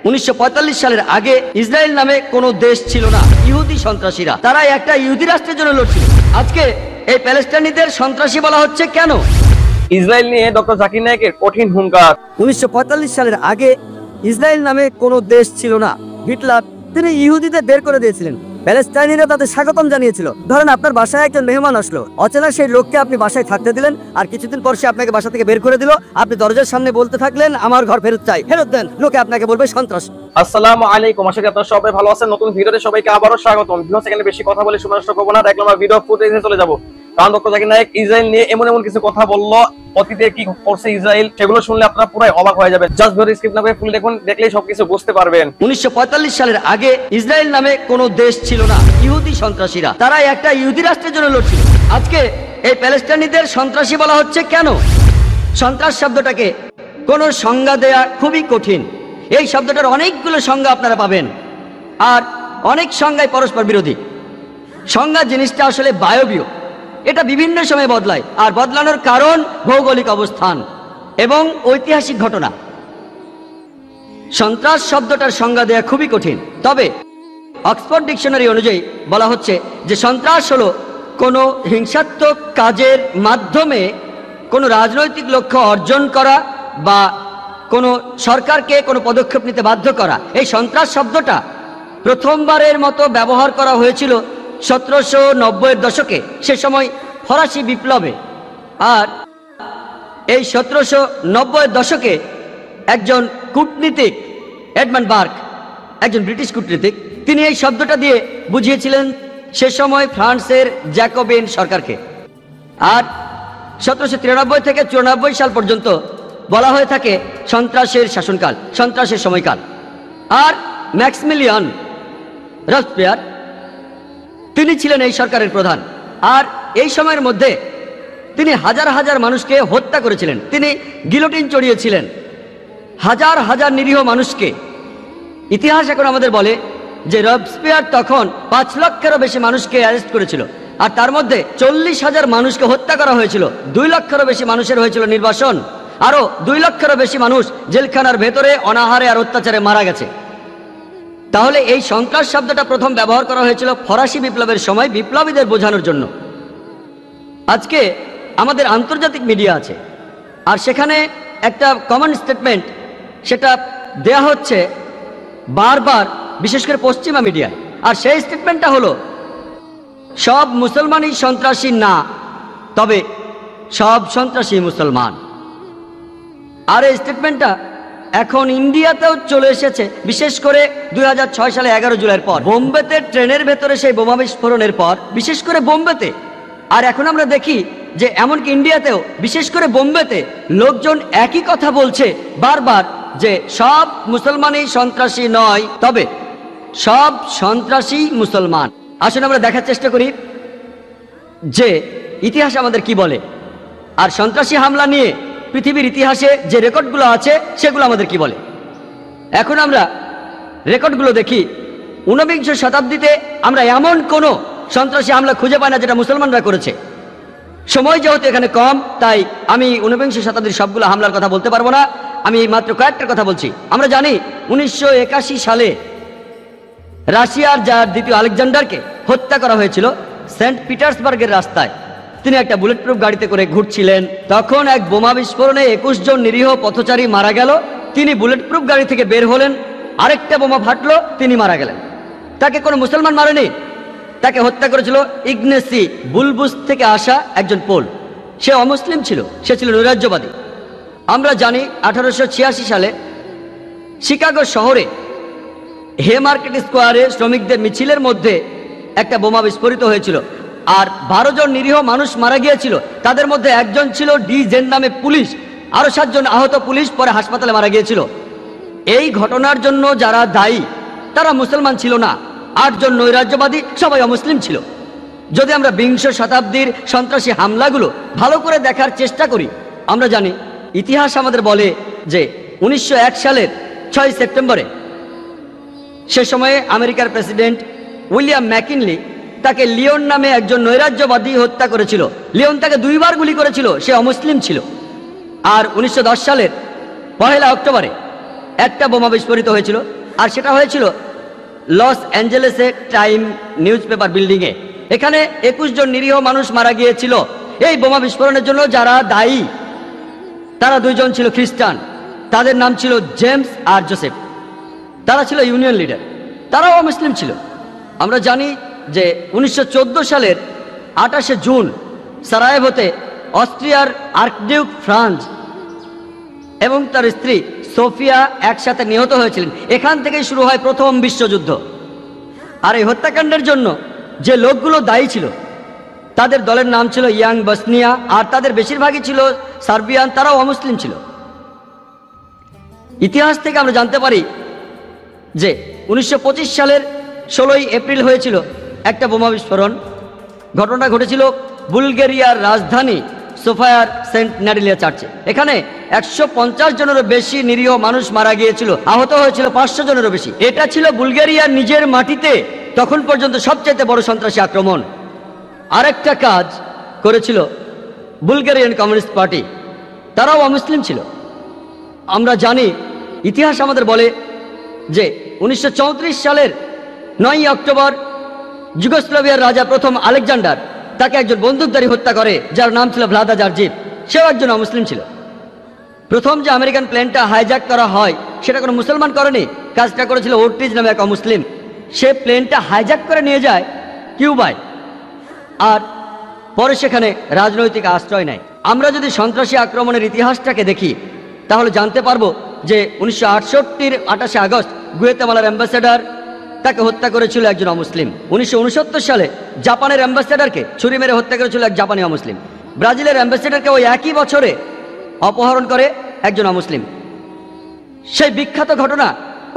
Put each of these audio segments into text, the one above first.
1945 সালের আগে ইসরায়েল নামে কোনো দেশ ছিল না। ইহুদি সন্ত্রাসীরা, তারা একটা ইহুদি রাষ্ট্রের জন্য লড়ছিল। আজকে এই প্যালেস্টাইনিদের সন্ত্রাসী বলা হচ্ছে কেন? ইসরায়েল নিয়ে ডক্টর জাকির নায়েকের কঠিন হুঙ্কার। 1945 সালের আগে ইসরায়েল নামে কোনো দেশ ছিল না। হিটলার তিনি ইহুদিদের বের করে দিয়েছিলেন। প্যালেস্টাইনিরা তাদের স্বাগতম জানিয়েছিল। ধরেন আপনার বাসায় একজন মেহমান আসলো, অচেনা সেই লোককে আপনি বাসায় থাকতে দিলেন, আর কিছুদিন পর সে আপনাকে বাসা থেকে বের করে দিল। আপনি দরজার সামনে বলতে থাকলেন আমার ঘর ফেরত চাই, ফেরত দেন। লোকে আপনাকে বলবে সন্ত্রাস। আসসালামু আলাইকুম, আশা করি আপনারা সবাই ভালো আছেন। নতুন ভিডিওতে সবাইকে আবারও স্বাগতম। ভিডিও সেকেন্ডে বেশি কথা বলে সময় নষ্ট করব না, দেখলাম আমরা ভিডিও ফুটেজে চলে যাব। কারণ ডক্টর জাকির নায়েক ইসরায়েল নিয়ে এমন কিছু কথা বললো, অতীতে কি করছে ইসরায়েল, সেগুলো শুনলে আপনারা পুরাই অবাক হয়ে যাবেন। জাস্ট ভিডিও স্কিপ না করে ফুল দেখুন, দেখলেই সবকিছু বুঝতে পারবেন। 1945 সালের আগে ইসরায়েল নামে কোনো দেশ ছিল না। ইহুদি সন্ত্রাসীরা, তারা একটা ইহুদি রাষ্ট্রের জন্য লড়ছিল। আজকে এই প্যালেস্টাইনিদের সন্ত্রাসী বলা হচ্ছে কেন? সন্ত্রাস শব্দটাকে কোনো সংজ্ঞা দেয়া খুবই কঠিন। এই শব্দটার অনেকগুলো সংজ্ঞা আপনারা পাবেন, আর অনেক সংজ্ঞায় পরস্পর বিরোধী। সংজ্ঞা জিনিসটা আসলে বায়বীয়, এটা বিভিন্ন সময়ে বদলায়, আর বদলানোর কারণ ভৌগোলিক অবস্থান এবং ঐতিহাসিক ঘটনা। সন্ত্রাস শব্দটার সংজ্ঞা দেয়া খুবই কঠিন, তবে অক্সফোর্ড ডিকশনারি অনুযায়ী বলা হচ্ছে যে সন্ত্রাস হলো কোনো হিংসাত্মক কাজের মাধ্যমে কোনো রাজনৈতিক লক্ষ্য অর্জন করা বা কোনো সরকারকে কোনো পদক্ষেপ নিতে বাধ্য করা। এই সন্ত্রাস শব্দটা প্রথমবারের মতো ব্যবহার করা হয়েছিল 1790-এর দশকে, সে সময় ফরাসি বিপ্লবে। আর এই 1790-এর দশকে একজন কূটনীতিক, এডমান্ড বার্ক, একজন ব্রিটিশ কূটনীতিক, তিনি এই শব্দটা দিয়ে বুঝিয়েছিলেন সে সময় ফ্রান্সের জ্যাকোবিন সরকারকে। আর 1793 থেকে 94 সাল পর্যন্ত বলা হয়ে থাকে সন্ত্রাসের শাসনকাল, সন্ত্রাসের সময়কাল। আর ম্যাক্সিমিলিয়ান রবসপিয়ার তিনি ছিলেন এই সরকারের প্রধান। আর এই সময়ের মধ্যে তিনি হাজার হাজার মানুষকে হত্যা করেছিলেন, তিনি গিলোটিন চড়িয়েছিলেন হাজার হাজার নিরীহ মানুষকে। ইতিহাস এখন আমাদের বলে যে রবসপিয়ার তখন 5 লক্ষেরও বেশি মানুষকে অ্যারেস্ট করেছিল, আর তার মধ্যে 40,000 মানুষকে হত্যা করা হয়েছিল। 2 লক্ষেরও বেশি মানুষের হয়েছিল নির্বাসন, আরও 2 লক্ষেরও বেশি মানুষ জেলখানার ভেতরে অনাহারে আর অত্যাচারে মারা গেছে। তাহলে এই সন্ত্রাস শব্দটা প্রথম ব্যবহার করা হয়েছিল ফরাসি বিপ্লবের সময়, বিপ্লবীদের বোঝানোর জন্য। আজকে আমাদের আন্তর্জাতিক মিডিয়া আছে, আর সেখানে একটা কমন স্টেটমেন্ট সেটা দেয়া হচ্ছে বারবার, বিশেষ করে পশ্চিমা মিডিয়ায়। আর সেই স্টেটমেন্টটা হলো সব মুসলমানই সন্ত্রাসী না, তবে সব সন্ত্রাসী মুসলমান। আর এই স্টেটমেন্টটা এখন ইন্ডিয়াতেও চলে এসেছে, বিশেষ করে 2006 সালে 11 জুলাইয়ের পর বোম্বেতে ট্রেনের ভেতরে সেই বোমা বিস্ফোরণের পর, বিশেষ করে বোম্বেতে। আর এখন আমরা দেখি যে এমনকি ইন্ডিয়াতেও, বিশেষ করে বোম্বেতে, লোকজন একই কথা বলছে বারবার যে সব মুসলমানই সন্ত্রাসী নয়, তবে সব সন্ত্রাসী মুসলমান। আসুন আমরা দেখার চেষ্টা করি যে ইতিহাস আমাদের কি বলে, আর সন্ত্রাসী হামলা নিয়ে পৃথিবীর ইতিহাসে যে রেকর্ডগুলো আছে সেগুলো আমাদের কি বলে। এখন আমরা রেকর্ডগুলো দেখি। 19বিংশ শতাব্দীতে আমরা এমন কোনো সন্ত্রাসী হামলা খুঁজে পাই না যেটা মুসলমানরা করেছে। সময় যেহেতু এখানে কম, তাই আমি 19বিংশ শতাব্দীর সবগুলো হামলার কথা বলতে পারবো না, আমি মাত্র কয়েকটার কথা বলছি। আমরা জানি 1981 সালে রাশিয়ার যার দ্বিতীয় আলেকজান্ডারকে হত্যা করা হয়েছিল সেন্ট পিটার্সবার্গের রাস্তায়। তিনি একটা বুলেট প্রুফ গাড়িতে করে ঘুরছিলেন, তখন এক বোমা বিস্ফোরণে 21 জন নিরীহ পথচারী মারা গেল। তিনি বুলেট প্রুফ গাড়ি থেকে বের হলেন, আরেকটা বোমা ফাটলো, তিনি মারা গেলেন। তাকে কোনো মুসলমান মারেনি, তাকে হত্যা করেছিল ইগনেসি বুলবুস থেকে আসা একজন পোল। সে অমুসলিম ছিল, সে ছিল নৈরাজ্যবাদী। আমরা জানি 1886 সালে শিকাগো শহরে হে মার্কেট স্কোয়ারে শ্রমিকদের মিছিলের মধ্যে একটা বোমা বিস্ফোরিত হয়েছিল, আর 12 জন নিরীহ মানুষ মারা গিয়েছিল। তাদের মধ্যে একজন ছিল ডি জেন নামে পুলিশ, আরো 7 জন আহত পুলিশ পরে হাসপাতালে মারা গিয়েছিল। এই ঘটনার জন্য যারা দায়ী তারা মুসলমান ছিল না, 8 জন নৈরাজ্যবাদী, সবাই অমুসলিম ছিল। যদি আমরা বিংশ শতাব্দীর সন্ত্রাসী হামলাগুলো ভালো করে দেখার চেষ্টা করি, আমরা জানি ইতিহাস আমাদের বলে যে 1901 সালের 6 সেপ্টেম্বরে সে সময়ে আমেরিকার প্রেসিডেন্ট উইলিয়াম ম্যাকিনলি তাকে লিওন নামে একজন নৈরাজ্যবাদী হত্যা করেছিল। লিওন তাকে 2 বার গুলি করেছিল, সে অমুসলিম ছিল। আর 1910 সালের 1 অক্টোবরে একটা বোমা বিস্ফোরিত হয়েছিল, আর সেটা হয়েছিল লস অ্যাঞ্জেলেসে টাইম নিউজ পেপার বিল্ডিংয়ে। এখানে 21 জন নিরীহ মানুষ মারা গিয়েছিল। এই বোমা বিস্ফোরণের জন্য যারা দায়ী তারা 2 জন ছিল খ্রিস্টান, তাদের নাম ছিল জেমস আর জোসেফ। তারা ছিল ইউনিয়ন লিডার, তারাও মুসলিম ছিল। আমরা জানি যে 1914 সালের 28শে জুন সারায়েভোতে অস্ট্রিয়ার আর্কডিউক ফ্রাঞ্জ এবং তার স্ত্রী সোফিয়া একসাথে নিহত হয়েছিলেন। এখান থেকেই শুরু হয় প্রথম বিশ্বযুদ্ধ। আর এই হত্যাকাণ্ডের জন্য যে লোকগুলো দায়ী ছিল তাদের দলের নাম ছিল ইয়াং বসনিয়া, আর তাদের বেশিরভাগই ছিল সার্বিয়ান, তারাও অমুসলিম ছিল। ইতিহাস থেকে আমরা জানতে পারি যে 1925 সালের 16ই এপ্রিল হয়েছিল একটা বোমা বিস্ফোরণ। ঘটনা ঘটেছিল বুলগেরিয়ার রাজধানী সোফায়ার সেন্ট ন্যাডিলিয়া চার্চে। এখানে 150 জনেরও বেশি নিরীহ মানুষ মারা গিয়েছিল, আহত হয়েছিল 500 জনেরও বেশি। এটা ছিল বুলগেরিয়ার নিজের মাটিতে তখন পর্যন্ত সবচেয়ে বড় সন্ত্রাসী আক্রমণ। আরেকটা কাজ করেছিল বুলগেরিয়ান কমিউনিস্ট পার্টি, তারাও অমুসলিম ছিল। আমরা জানি, ইতিহাস আমাদের বলে যে 1934 সালের 9ই অক্টোবর যুগোস্লাভিয়ার রাজা প্রথম আলেকজান্ডার তাকে একজন বন্দুকধারী হত্যা করে যার নাম ছিল ভ্লাদা জার্জিভ। সেও একজন অমুসলিম ছিল। প্রথম যে আমেরিকান প্লেনটা হাইজ্যাক করা হয় সেটা কোনো মুসলমান করেনি, কাজটা করেছিল ওর্টিজ নামে এক অমুসলিম। সে প্লেনটা হাইজ্যাক করে নিয়ে যায় কিউবায়, আর পরে সেখানে রাজনৈতিক আশ্রয় নেয়। আমরা যদি সন্ত্রাসী আক্রমণের ইতিহাসটাকে দেখি তাহলে জানতে পারবো যে 1968-র 28শে আগস্ট গুয়েতেমালার অ্যাম্বাসেডার তাকে হত্যা করেছিল একজন অমুসলিম। 1969 সালে জাপানের অ্যাম্বাসেডারকে ছুরি মেরে হত্যা করেছিল এক জাপানি অমুসলিম। ব্রাজিলের অ্যাম্বাসেডারকে ওই একই বছরে অপহরণ করে একজন অমুসলিম। সেই বিখ্যাত ঘটনা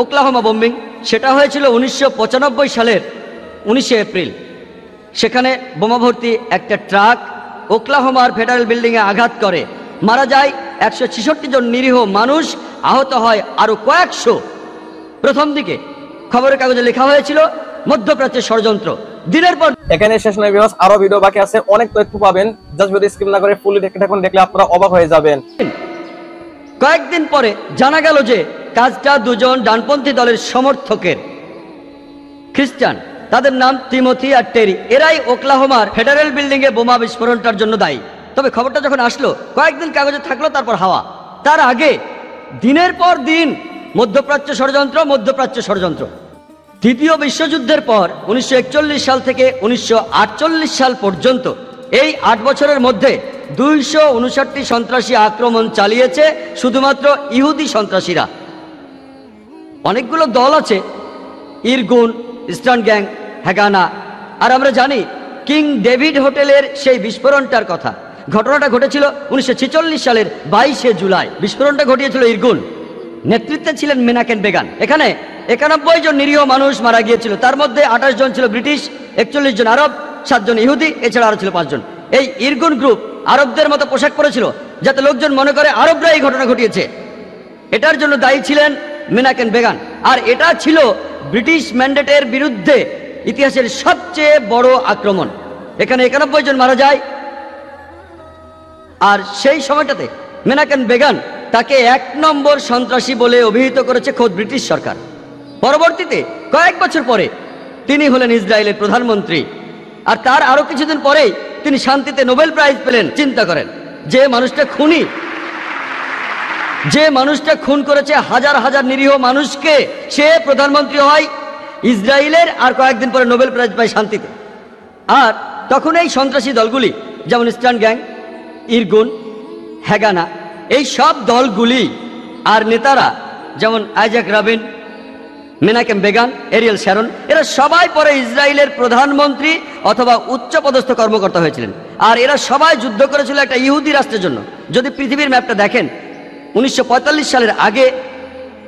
ওকলাহোমা বোম্বিং, সেটা হয়েছিল 1995 সালের 19শে এপ্রিল। সেখানে বোমা ভর্তি একটা ট্রাক ওকলাহোমার ফেডারেল বিল্ডিংয়ে আঘাত করে, মারা যায় 166 জন নিরীহ মানুষ, আহত হয় আরো কয়েকশো। প্রথম দিকে খবরের কাগজে লেখা হয়েছিল মধ্যপ্রাচ্যের ষড়যন্ত্র। দিনের পর এখানে শেষ নয় ভিউয়ার্স, আরো ভিডিও বাকি আছে, অনেক তথ্য পাবেন। জাস্ট ভিডিও স্কিপ না করে ফুলি দেখতে থাকুন, দেখলে আপনারা অবাক হয়ে যাবেন। কয়েকদিন পরে জানা গেল যে কাজটা 2 জন ডানপন্থী দলের সমর্থকের, খ্রিস্টান, তাদের নাম তিমোথি আর টেরি। এরাই ওকলাহোমার ফেডারেল বিল্ডিং এ বোমা বিস্ফোরণটার জন্য দায়ী। তবে খবরটা যখন আসলো কয়েকদিন কাগজে থাকলো, তারপর হাওয়া। তার আগে দিনের পর দিন মধ্যপ্রাচ্য ষড়যন্ত্র, মধ্যপ্রাচ্য ষড়যন্ত্র। দ্বিতীয় বিশ্বযুদ্ধের পর 1941 সাল থেকে 1948 সাল পর্যন্ত এই 8 বছরের মধ্যে 259টি সন্ত্রাসী আক্রমণ চালিয়েছে শুধুমাত্র ইহুদি সন্ত্রাসীরা। অনেকগুলো দল আছে, ইরগুন, ইস্টার্ন গ্যাং, হ্যাগানা। আর আমরা জানি কিং ডেভিড হোটেলের সেই বিস্ফোরণটার কথা। ঘটনাটা ঘটেছিল 1946 সালের 22শে জুলাই। বিস্ফোরণটা ঘটিয়েছিল ইরগুন, নেতৃত্বে ছিলেন মেনাকেন বেগান। এখানে 91 জন নিরীহ মানুষ মারা গিয়েছিল, তার মধ্যে 28 জন ছিল ব্রিটিশ, 41 জন আরব, 7 জন ইহুদি, এছাড়া আরো ছিল 5 জন। এই ইরগুন গ্রুপ আরবদের মতো পোশাক পরেছিল যাতে লোকজন মনে করে আরবরা এই ঘটনা ঘটিয়েছে। এটার জন্য দায়ী ছিলেন মেনাকেন বেগান। আর এটা ছিল ব্রিটিশ ম্যান্ডেটের বিরুদ্ধে ইতিহাসের সবচেয়ে বড় আক্রমণ। এখানে 91 জন মারা যায়। আর সেই সময়টাতে মেনাকেন বেগান তাকে 1 নম্বর সন্ত্রাসী বলে অভিহিত করেছে খোদ ব্রিটিশ সরকার। পরবর্তীতে কয়েক বছর পরে তিনি হলেন ইসরায়েলের প্রধানমন্ত্রী, আর তার আরো কিছুদিন পরেই তিনি শান্তিতে নোবেল প্রাইজ পেলেন। চিন্তা করেন, যে মানুষটা খুন করেছে হাজার হাজার নিরীহ মানুষকে, সে প্রধানমন্ত্রী হয় ইসরায়েলের, আর কয়েকদিন পরে নোবেল প্রাইজ পায় শান্তিতে। আর তখন এই সন্ত্রাসী দলগুলি যেমন ইস্টার্ন গ্যাং, ইরগুন, হ্যাগানা, এই সব দলগুলি আর নেতারা যেমন Isaac Rabin, Menachem Begin, Ariel Sharon, এরা সবাই পরে ইসরায়েলের প্রধানমন্ত্রী অথবা উচ্চপদস্থ কর্মকর্তা হয়েছিলেন। আর এরা সবাই যুদ্ধ করেছিল একটা ইহুদি রাষ্ট্রের জন্য। যদি পৃথিবীর ম্যাপটা দেখেন, 1945 সালের আগে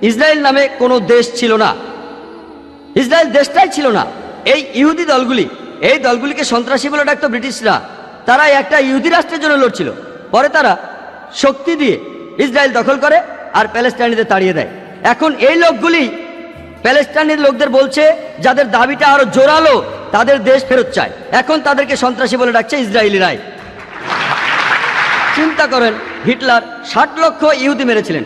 ইসরায়েল নামে কোনো দেশ ছিল না, ইসরায়েল দেশটাই ছিল না। এই ইহুদি দলগুলি, এই দলগুলিকে সন্ত্রাসী বলে ডাকতো ব্রিটিশরা। তারা একটা ইহুদি রাষ্ট্রের জন্য লড়ছিল। পরে তারা শক্তি দিয়ে ইসরায়েল দখল করে আর প্যালেস্টাইনিদের তাড়িয়ে দেয়। এখন এই লোকগুলি প্যালেস্টাইনের লোকদের বলছে, যাদের দাবিটা আরো জোরালো, তাদের দেশ ফেরত চায়। এখন তাদেরকে সন্ত্রাসী বলে ডাকছে ইসরায়েলিরাই। চিন্তা করেন, হিটলার 60 লক্ষ ইহুদি মেরেছিলেন।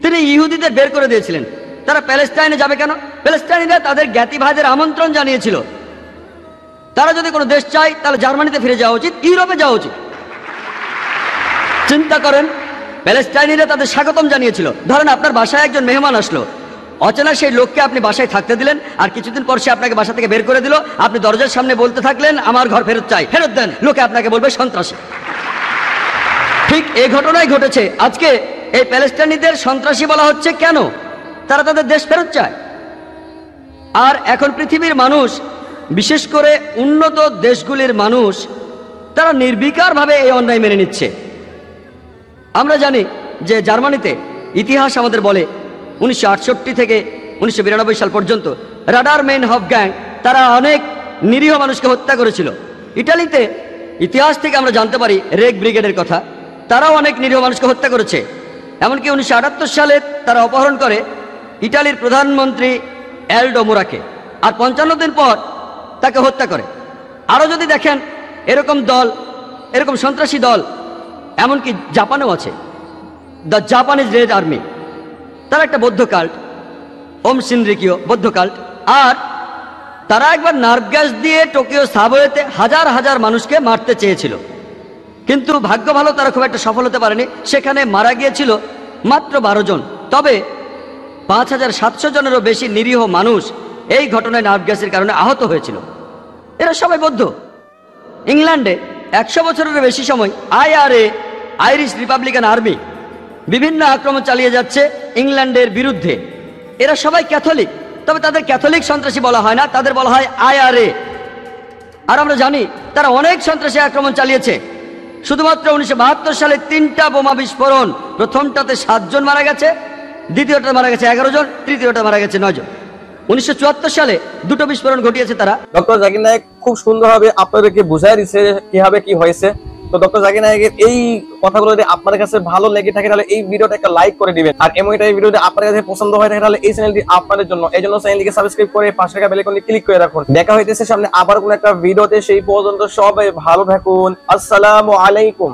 তিনি ইহুদিদের বের করে দিয়েছিলেন। তারা প্যালেস্টাইনে যাবে কেন? প্যালেস্টাইনিরা তাদের জ্ঞাতি ভাইদের আমন্ত্রণ জানিয়েছিল, তারা যদি কোনো দেশ চায় তাহলে জার্মানিতে ফিরে যাওয়া উচিত, ইউরোপে যাওয়া উচিত। চিন্তা করেন, প্যালেস্টাইনিরা তাদের স্বাগতম জানিয়েছিল। ধরেন আপনার বাসায় একজন মেহমান আসলো, অচেনা সেই লোককে আপনি বাসায় থাকতে দিলেন, আর কিছুদিন পর সে আপনাকে বাসা থেকে বের করে দিল। আপনি দরজার সামনে বলতে থাকলেন, আমার ঘর ফেরত চাই, ফেরত দেন। লোকে আপনাকে বলবে সন্ত্রাসী। ঠিক এই ঘটনাই ঘটেছে। আজকে এই প্যালেস্টাইনিদের সন্ত্রাসী বলা হচ্ছে কেন? তারা তাদের দেশ ফেরত চায়। আর এখন পৃথিবীর মানুষ, বিশেষ করে উন্নত দেশগুলির মানুষ, তারা নির্বিকারভাবে এই অন্যায় মেনে নিচ্ছে। আমরা জানি যে জার্মানিতে ইতিহাস আমাদের বলে 1968 থেকে 1992 সাল পর্যন্ত রাডার মেন হফ গ্যাং তারা অনেক নিরীহ মানুষকে হত্যা করেছিল। ইটালিতে ইতিহাস থেকে আমরা জানতে পারি রেগ ব্রিগেডের কথা, তারাও অনেক নিরীহ মানুষকে হত্যা করেছে। এমনকি 1978 সালে তারা অপহরণ করে ইটালির প্রধানমন্ত্রী অ্যালডো মোরাকে, আর 55 দিন পর তাকে হত্যা করে। আরও যদি দেখেন এরকম দল, এরকম সন্ত্রাসী দল এমনকি জাপানেও আছে, দ্য জাপানিজ রেড আর্মি। তারা একটা বৌদ্ধ কাল্ট, ওম শিনরিকিও বৌদ্ধ কাল্ট। আর তারা একবার নার্ভ গ্যাস দিয়ে টোকিও সাবওয়েতে হাজার হাজার মানুষকে মারতে চেয়েছিল, কিন্তু ভাগ্য ভালো তারা খুব একটা সফল হতে পারেনি। সেখানে মারা গিয়েছিল মাত্র 12 জন। তবে 5700 জনেরও বেশি নিরীহ মানুষ এই ঘটনায় নার্ভ গ্যাসের কারণে আহত হয়েছিল। এরা সবাই বৌদ্ধ। ইংল্যান্ডে 100 বছরের বেশি সময় IRA, আইরিশ রিপাবলিকান আর্মি, বিভিন্ন আক্রমণ চালিয়ে যাচ্ছে ইংল্যান্ডের বিরুদ্ধে। এরা সবাই ক্যাথলিক, তবে তাদের ক্যাথলিক সন্ত্রাসী বলা হয় না, তাদের বলা হয় IRA। আর আমরা জানি তারা অনেক সন্ত্রাসী আক্রমণ চালিয়েছে। শুধুমাত্র 1972 সালে 3টা বোমা বিস্ফোরণ, প্রথমটাতে 7 জন মারা গেছে, দ্বিতীয়টা মারা গেছে 11 জন, তৃতীয়টা মারা গেছে 9 জন। 1974 সালে 2টো বিস্ফোরণ ঘটিয়েছে তারা। ডক্টর জাকির নায়েক খুব সুন্দরভাবে আপনাদেরকে বুঝাই দিচ্ছে কিভাবে কি হয়েছে। তো ডক্টর জাকির নায়েকের এই কথাগুলো যদি আপনাদের কাছে ভালো লেগে থাকে তাহলে এই ভিডিওটা একটা লাইক করে দিবেন। আর এমন একটা ভিডিওটা আপনাদের কাছে পছন্দ হয় থাকে তাহলে এই চ্যানেলটি আপনাদের জন্য, এই জন্য চ্যানেলটিকে সাবস্ক্রাইব করে পাশে থাকা বেল আইকনে ক্লিক করে রাখুন। দেখা হইতেছে সামনে আবার কোন একটা ভিডিওতে, সেই পর্যন্ত সবাই ভালো থাকুন। আসসালামু আলাইকুম।